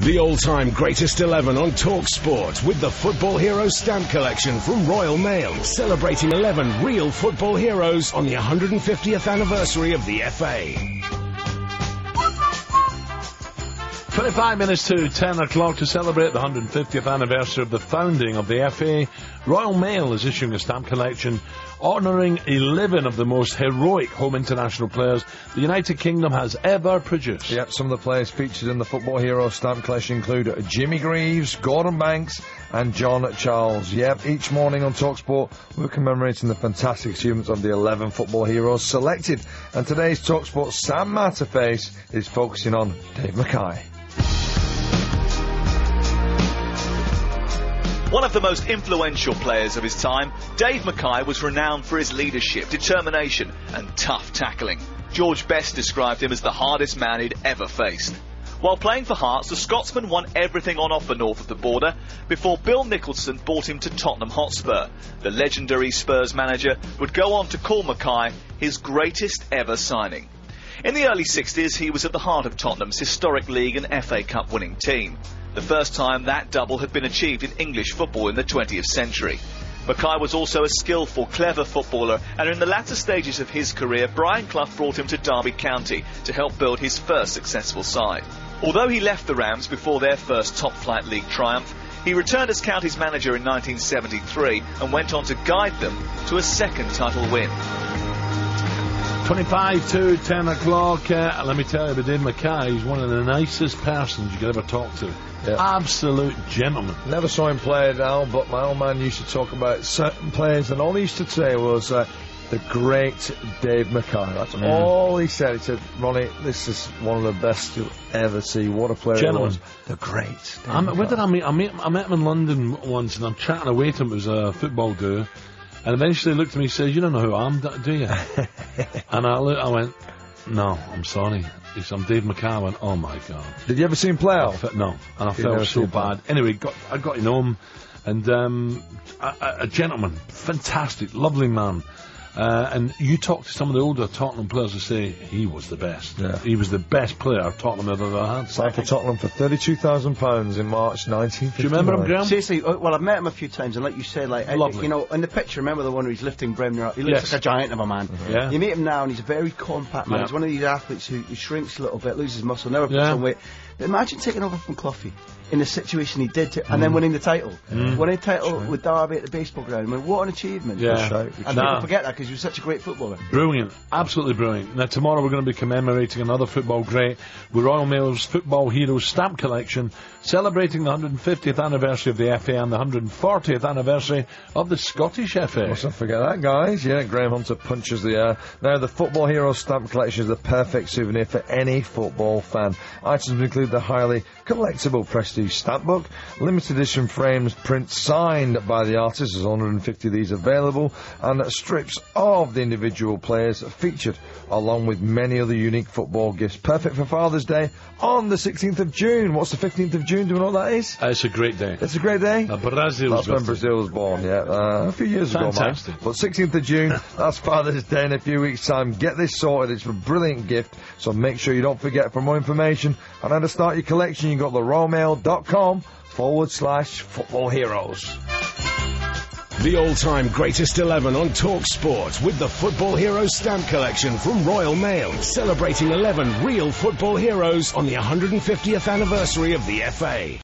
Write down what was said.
The all-time greatest 11 on talkSPORT with the Football Heroes stamp collection from Royal Mail, celebrating 11 real football heroes on the 150th anniversary of the FA. 25 minutes to 10 o'clock to celebrate the 150th anniversary of the founding of the FA. Royal Mail is issuing a stamp collection honouring 11 of the most heroic home international players the United Kingdom has ever produced. Yep, some of the players featured in the Football Hero stamp collection include Jimmy Greaves, Gordon Banks and John Charles. Yep, each morning on talkSPORT we're commemorating the fantastic achievements of the 11 football heroes selected. And today's talkSPORT Sam Matterface is focusing on Dave Mackay. One of the most influential players of his time, Dave Mackay was renowned for his leadership, determination and tough tackling. George Best described him as the hardest man he'd ever faced. While playing for Hearts, the Scotsman won everything on offer north of the border before Bill Nicholson brought him to Tottenham Hotspur. The legendary Spurs manager would go on to call Mackay his greatest ever signing. In the early 60s, he was at the heart of Tottenham's historic league and FA Cup winning team. The first time that double had been achieved in English football in the 20th century. Mackay was also a skillful, clever footballer, and in the latter stages of his career, Brian Clough brought him to Derby County to help build his first successful side. Although he left the Rams before their first top-flight league triumph, he returned as County's manager in 1973 and went on to guide them to a second title win. 25 to 10 o'clock. Let me tell you about Dave Mackay. He's one of the nicest persons you could ever talk to. Yep. Absolute gentleman. Never saw him play now, but my old man used to talk about certain players, and all he used to say was the great Dave Mackay. That's all he said. He said, Ronnie, this is one of the best you'll ever see. What a player he was. The great Dave where did I meet? I met him in London once, and I'm chatting away to him. It was a football duo. And eventually he looked at me and says, "You don't know who I am, do you?" And I went, "No, I'm sorry." He said, "I'm Dave Mackay." I went, "Oh my God." Did you ever see him play out? No, and I felt so bad. Anyway, I got to know him, and a gentleman, fantastic, lovely man. And you talk to some of the older Tottenham players who say he was the best. Yeah. He was the best player Tottenham have ever had. Signed for Tottenham for £32,000 in March 1959. Do you remember him, Graham? Seriously, well, I've met him a few times, and like you said, you know, in the picture, remember the one where he's lifting Bremner up? He looks like a giant of a man. Yeah. You meet him now, and he's a very compact man. He's one of these athletes who shrinks a little bit, loses muscle, never puts on weight. But imagine taking over from Cloughy in the situation he did, and then winning the title. Winning the title with Derby at the baseball ground. I mean, what an achievement. Yeah. And people forget that because he was such a great footballer. Brilliant. Absolutely brilliant. Now, tomorrow we're going to be commemorating another football great with Royal Mail's Football Heroes stamp collection, celebrating the 150th anniversary of the FA and the 140th anniversary of the Scottish FA. Mustn't forget that, guys. Yeah, Graham Hunter punches the air. Now, the Football Heroes stamp collection is the perfect souvenir for any football fan. Items include the highly collectible Prestige stamp book, limited edition frames, prints signed by the artist, there's 150 of these available, and strips of the individual players featured, along with many other unique football gifts. Perfect for Father's Day on the 16th of June. What's the 15th of June? Do you know what that is? It's a great day. It's a great day? Brazil's That's when Brazil was born, a few years ago, man. But 16th of June, that's Father's Day in a few weeks' time. Get this sorted. It's a brilliant gift, so make sure you don't forget. For more information on how to start your collection, you got the royalmail.com/football heroes. The all-time greatest 11 on talkSPORT with the Football Heroes stamp collection from Royal Mail, celebrating 11 real football heroes on the 150th anniversary of the FA.